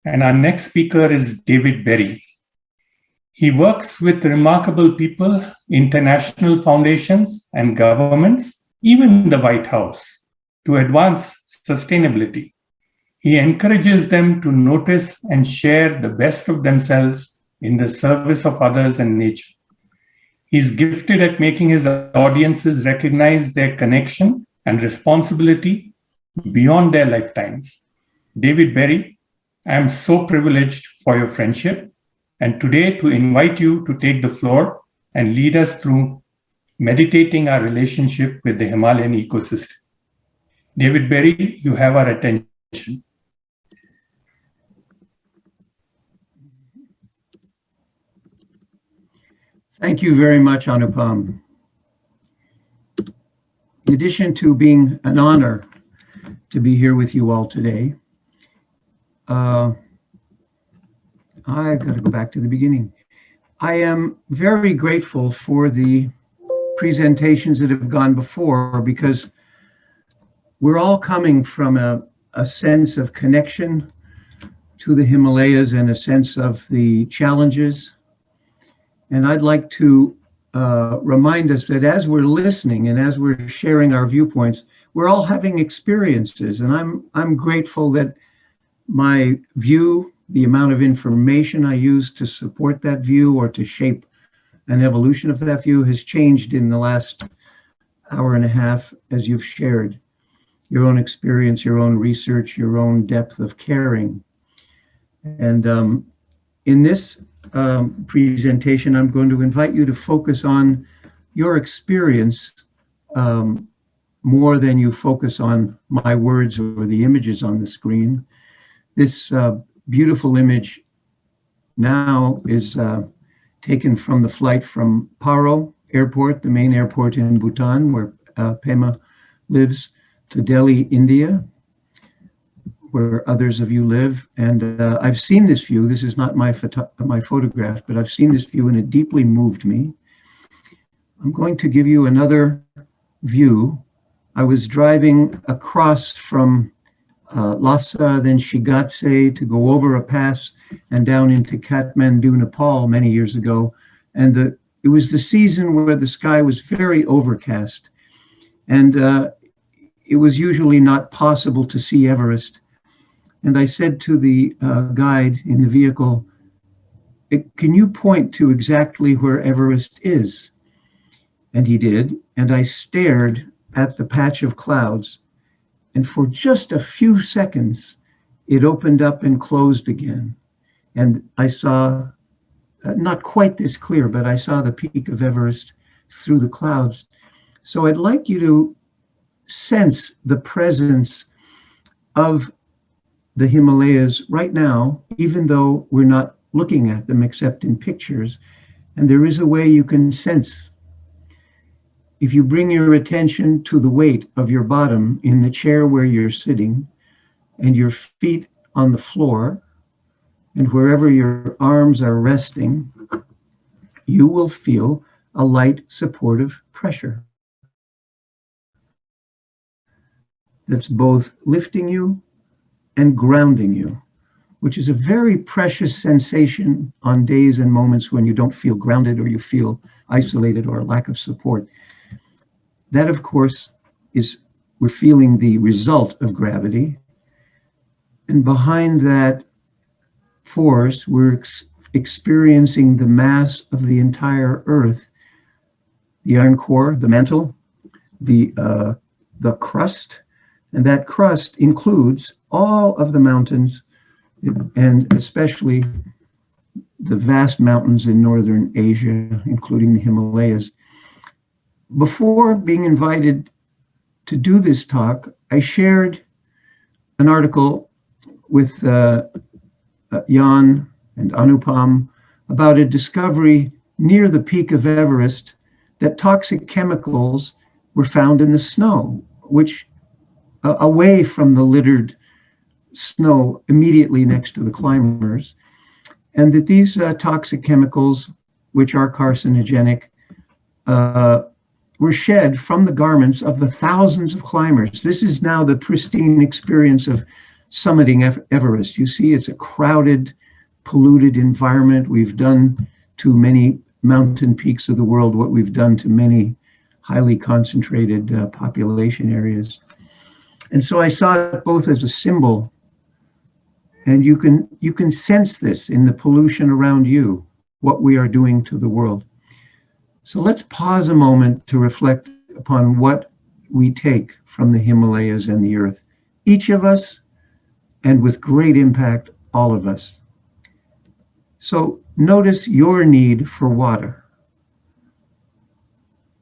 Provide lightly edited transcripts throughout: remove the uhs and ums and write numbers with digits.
And our next speaker is David Berry. He works with remarkable people, international foundations and governments, even the White House, to advance sustainability. He encourages them to notice and share the best of themselves in the service of others and nature. He's gifted at making his audiences recognize their connection and responsibility beyond their lifetimes. David Berry, I am so privileged for your friendship and today to invite you to take the floor and lead us through meditating our relationship with the Himalayan ecosystem. David Berry, you have our attention. Thank you very much, Anupam. In addition to being an honor to be here with you all today, I've got to go back to the beginning. I am very grateful for the presentations that have gone before because we're all coming from a sense of connection to the Himalayas and a sense of the challenges. And I'd like to remind us that as we're listening and as we're sharing our viewpoints, we're all having experiences. And I'm grateful that my view, the amount of information I use to support that view or to shape an evolution of that view has changed in the last hour and a half as you've shared your own experience, your own research, your own depth of caring. And in this presentation, I'm going to invite you to focus on your experience more than you focus on my words or the images on the screen. This beautiful image now is taken from the flight from Paro Airport, the main airport in Bhutan, where Pema lives, to Delhi, India, where others of you live. And I've seen this view. This is not my photograph, but I've seen this view and it deeply moved me. I'm going to give you another view. I was driving across from Lhasa, then Shigatse, to go over a pass and down into Kathmandu, Nepal many years ago. And it was the season where the sky was very overcast. And it was usually not possible to see Everest. And I said to the guide in the vehicle, can you point to exactly where Everest is? And he did. And I stared at the patch of clouds. And for just a few seconds, it opened up and closed again. And I saw, not quite this clear, but I saw the peak of Everest through the clouds. So I'd like you to sense the presence of the Himalayas right now, even though we're not looking at them except in pictures. And there is a way you can sense. If you bring your attention to the weight of your bottom in the chair where you're sitting and your feet on the floor and wherever your arms are resting, you will feel a light supportive pressure that's both lifting you and grounding you, which is a very precious sensation on days and moments when you don't feel grounded or you feel isolated or a lack of support. That, of course, we're feeling the result of gravity. And behind that force, we're experiencing the mass of the entire Earth, the iron core, the mantle, the crust. And that crust includes all of the mountains and especially the vast mountains in northern Asia, including the Himalayas. Before being invited to do this talk, I shared an article with Jan and Anupam about a discovery near the peak of Everest that toxic chemicals were found in the snow, which away from the littered snow immediately next to the climbers, and that these toxic chemicals, which are carcinogenic, were shed from the garments of the thousands of climbers. This is now the pristine experience of summiting Everest. You see, it's a crowded, polluted environment. We've done to many mountain peaks of the world what we've done to many highly concentrated population areas. And so I saw it both as a symbol, and you can sense this in the pollution around you, what we are doing to the world. So let's pause a moment to reflect upon what we take from the Himalayas and the earth, each of us, and with great impact, all of us. So notice your need for water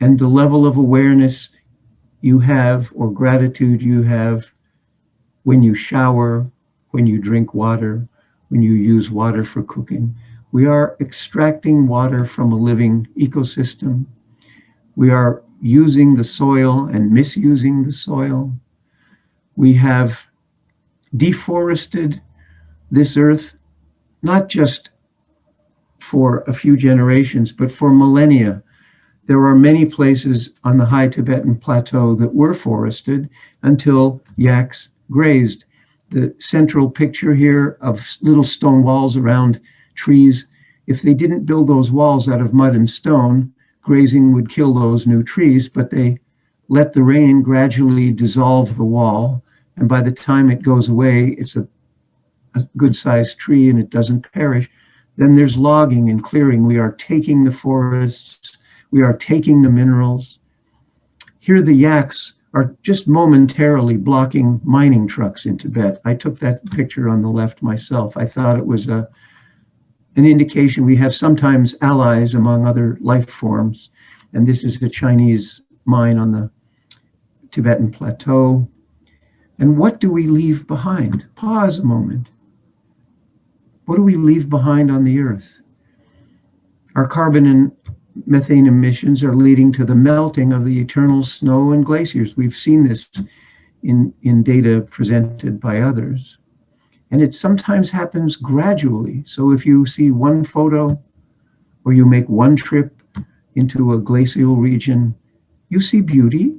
and the level of awareness you have or gratitude you have when you shower, when you drink water, when you use water for cooking. We are extracting water from a living ecosystem. We are using the soil and misusing the soil. We have deforested this earth, not just for a few generations, but for millennia. There are many places on the high Tibetan plateau that were forested until yaks grazed. The central picture here of little stone walls around trees, if they didn't build those walls out of mud and stone, grazing would kill those new trees, but they let the rain gradually dissolve the wall, and by the time it goes away, it's a good-sized tree and it doesn't perish. Then there's logging and clearing. We are taking the forests, we are taking the minerals. Here the yaks are just momentarily blocking mining trucks in Tibet. I took that picture on the left myself. I thought it was an indication we have sometimes allies among other life forms. And this is the Chinese mine on the Tibetan plateau. And what do we leave behind? Pause a moment. What do we leave behind on the earth? Our carbon and methane emissions are leading to the melting of the eternal snow and glaciers. We've seen this in data presented by others. And it sometimes happens gradually. So if you see one photo or you make one trip into a glacial region, you see beauty,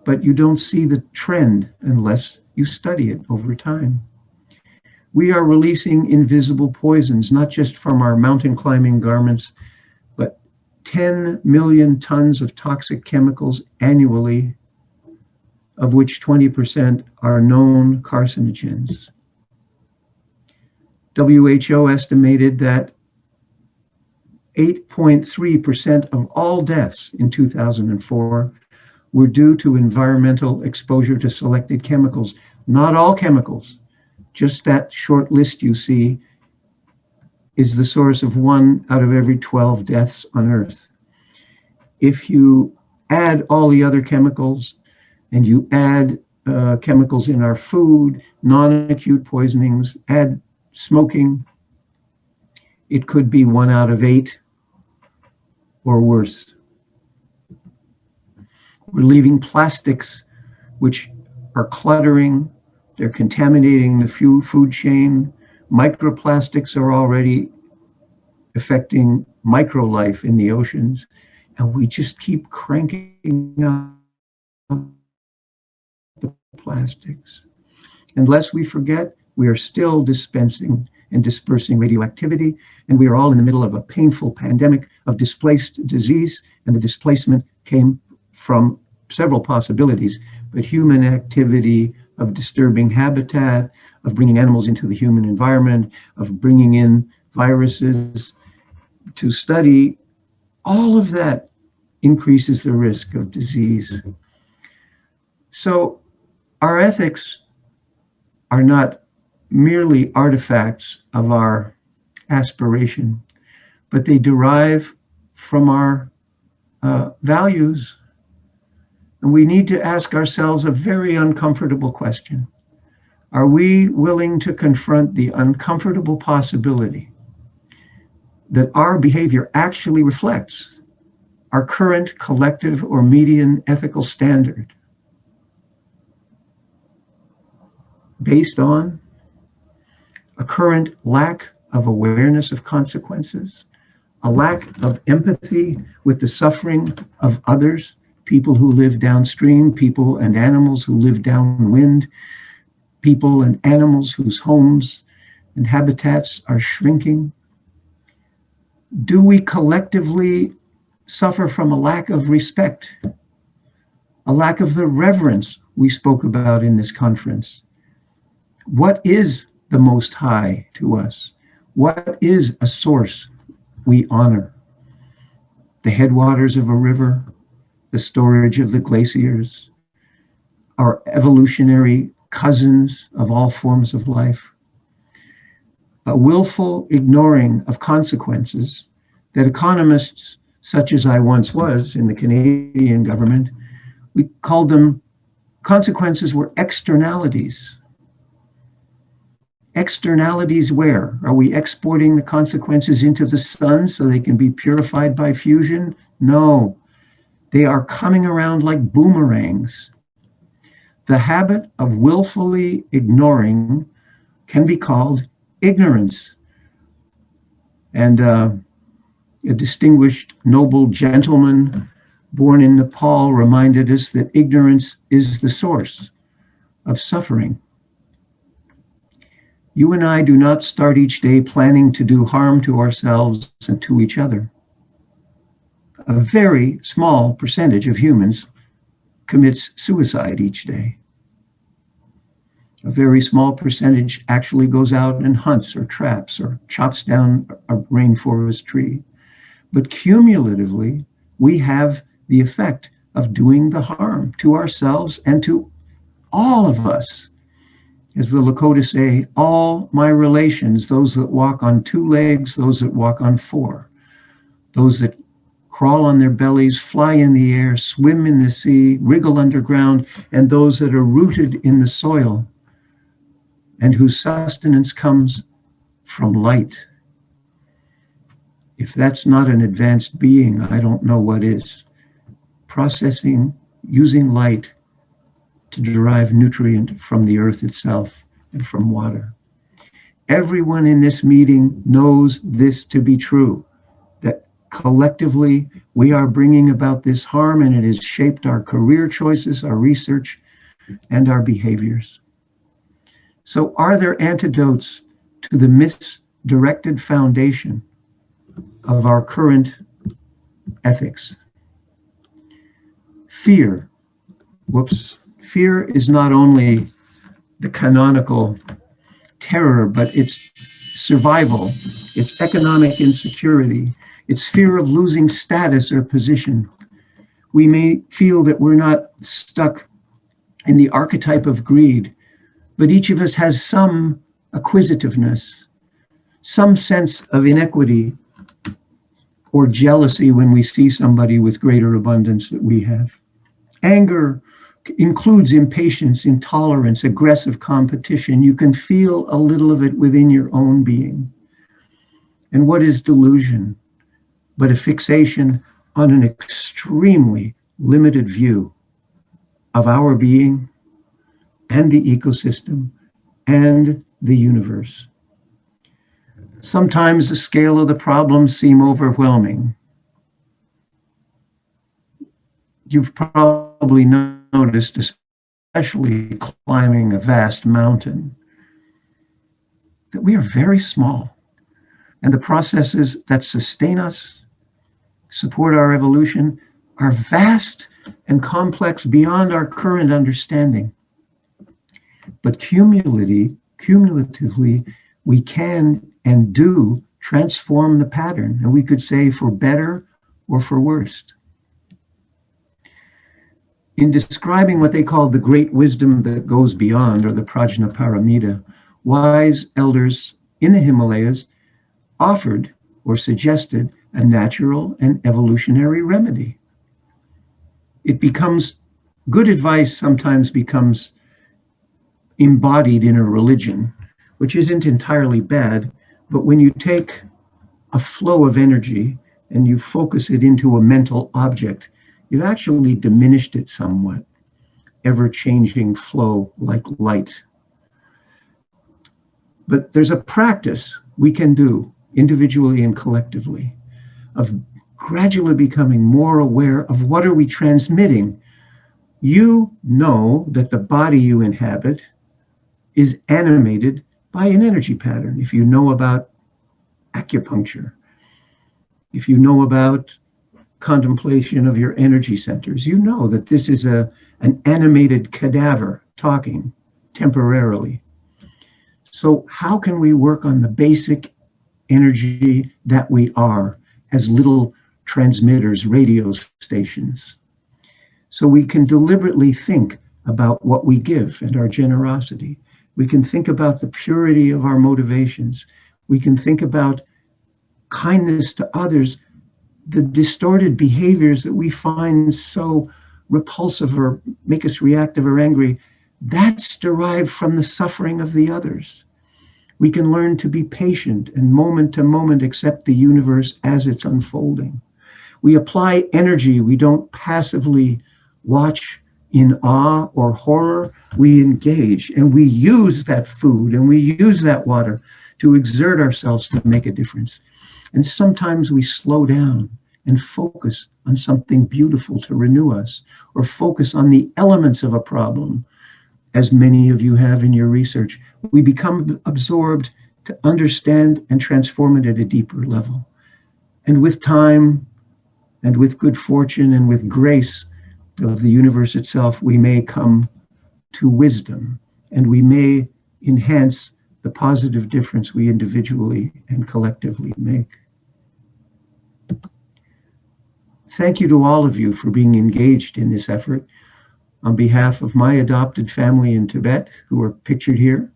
but you don't see the trend unless you study it over time. We are releasing invisible poisons, not just from our mountain climbing garments, but 10 million tons of toxic chemicals annually, of which 20% are known carcinogens. WHO estimated that 8.3% of all deaths in 2004 were due to environmental exposure to selected chemicals. Not all chemicals, just that short list you see is the source of 1 out of every 12 deaths on Earth. If you add all the other chemicals and you add chemicals in our food, non-acute poisonings, add smoking, it could be 1 out of 8 or worse. We're leaving plastics which are cluttering, they're contaminating the food chain. Microplastics are already affecting microlife in the oceans, and we just keep cranking out the plastics. Unless we forget, we are still dispensing and dispersing radioactivity, and we are all in the middle of a painful pandemic of displaced disease, and the displacement came from several possibilities, but human activity of disturbing habitat, of bringing animals into the human environment, of bringing in viruses to study, all of that increases the risk of disease. So our ethics are not merely artifacts of our aspiration, but they derive from our values. And we need to ask ourselves a very uncomfortable question. Are we willing to confront the uncomfortable possibility that our behavior actually reflects our current collective or median ethical standard based on a current lack of awareness of consequences, a lack of empathy with the suffering of others, people who live downstream, people and animals who live downwind, people and animals whose homes and habitats are shrinking? Do we collectively suffer from a lack of respect, a lack of the reverence we spoke about in this conference? What is the Most High to us? What is a source we honor? The headwaters of a river, the storage of the glaciers, our evolutionary cousins of all forms of life. A willful ignoring of consequences that economists, such as I once was in the Canadian government, we called them, consequences were externalities. Externalities where? Are we exporting the consequences into the sun so they can be purified by fusion? No, they are coming around like boomerangs. The habit of willfully ignoring can be called ignorance. And a distinguished noble gentleman born in Nepal reminded us that ignorance is the source of suffering. You and I do not start each day planning to do harm to ourselves and to each other. A very small percentage of humans commits suicide each day. A very small percentage actually goes out and hunts or traps or chops down a rainforest tree. But cumulatively, we have the effect of doing the harm to ourselves and to all of us. As the Lakota say, all my relations, those that walk on 2 legs, those that walk on 4, those that crawl on their bellies, fly in the air, swim in the sea, wriggle underground, and those that are rooted in the soil and whose sustenance comes from light. If that's not an advanced being, I don't know what is. Processing, using light to derive nutrient from the earth itself and from water. Everyone in this meeting knows this to be true, that collectively we are bringing about this harm, and it has shaped our career choices, our research, and our behaviors. So are there antidotes to the misdirected foundation of our current ethics? Fear. Fear is not only the canonical terror, but it's survival, it's economic insecurity, it's fear of losing status or position. We may feel that we're not stuck in the archetype of greed, but each of us has some acquisitiveness, some sense of inequity or jealousy when we see somebody with greater abundance that we have. Anger includes impatience, intolerance, aggressive competition. You can feel a little of it within your own being. And what is delusion but a fixation on an extremely limited view of our being and the ecosystem and the universe? Sometimes the scale of the problems seem overwhelming. You've probably noticed, especially climbing a vast mountain, that we are very small, and the processes that sustain us, support our evolution, are vast and complex beyond our current understanding. But cumulatively, we can and do transform the pattern, and we could say for better or for worse. In describing what they call the great wisdom that goes beyond, or the Prajnaparamita, wise elders in the Himalayas offered or suggested a natural and evolutionary remedy. It becomes, good advice sometimes becomes embodied in a religion, which isn't entirely bad, but when you take a flow of energy and you focus it into a mental object, you've actually diminished it somewhat. Ever-changing flow like light. But there's a practice we can do individually and collectively of gradually becoming more aware of what are we transmitting. You know that the body you inhabit is animated by an energy pattern. If you know about acupuncture, if you know about contemplation of your energy centers, you know that this is an animated cadaver talking temporarily. So how can we work on the basic energy that we are as little transmitters, radio stations, so we can deliberately think about what we give and our generosity. We can think about the purity of our motivations. We can think about kindness to others, the distorted behaviors that we find so repulsive or make us reactive or angry. That's derived from the suffering of the others. We can learn to be patient and moment to moment accept the universe as it's unfolding. We apply energy. We don't passively watch in awe or horror. We engage and we use that food and we use that water to exert ourselves to make a difference. And sometimes we slow down and focus on something beautiful to renew us, or focus on the elements of a problem, as many of you have in your research. We become absorbed to understand and transform it at a deeper level. And with time, and with good fortune, and with grace of the universe itself, we may come to wisdom, and we may enhance the positive difference we individually and collectively make. Thank you to all of you for being engaged in this effort. On behalf of my adopted family in Tibet, who are pictured here,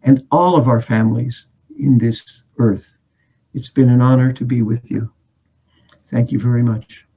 and all of our families in this earth, it's been an honor to be with you. Thank you very much.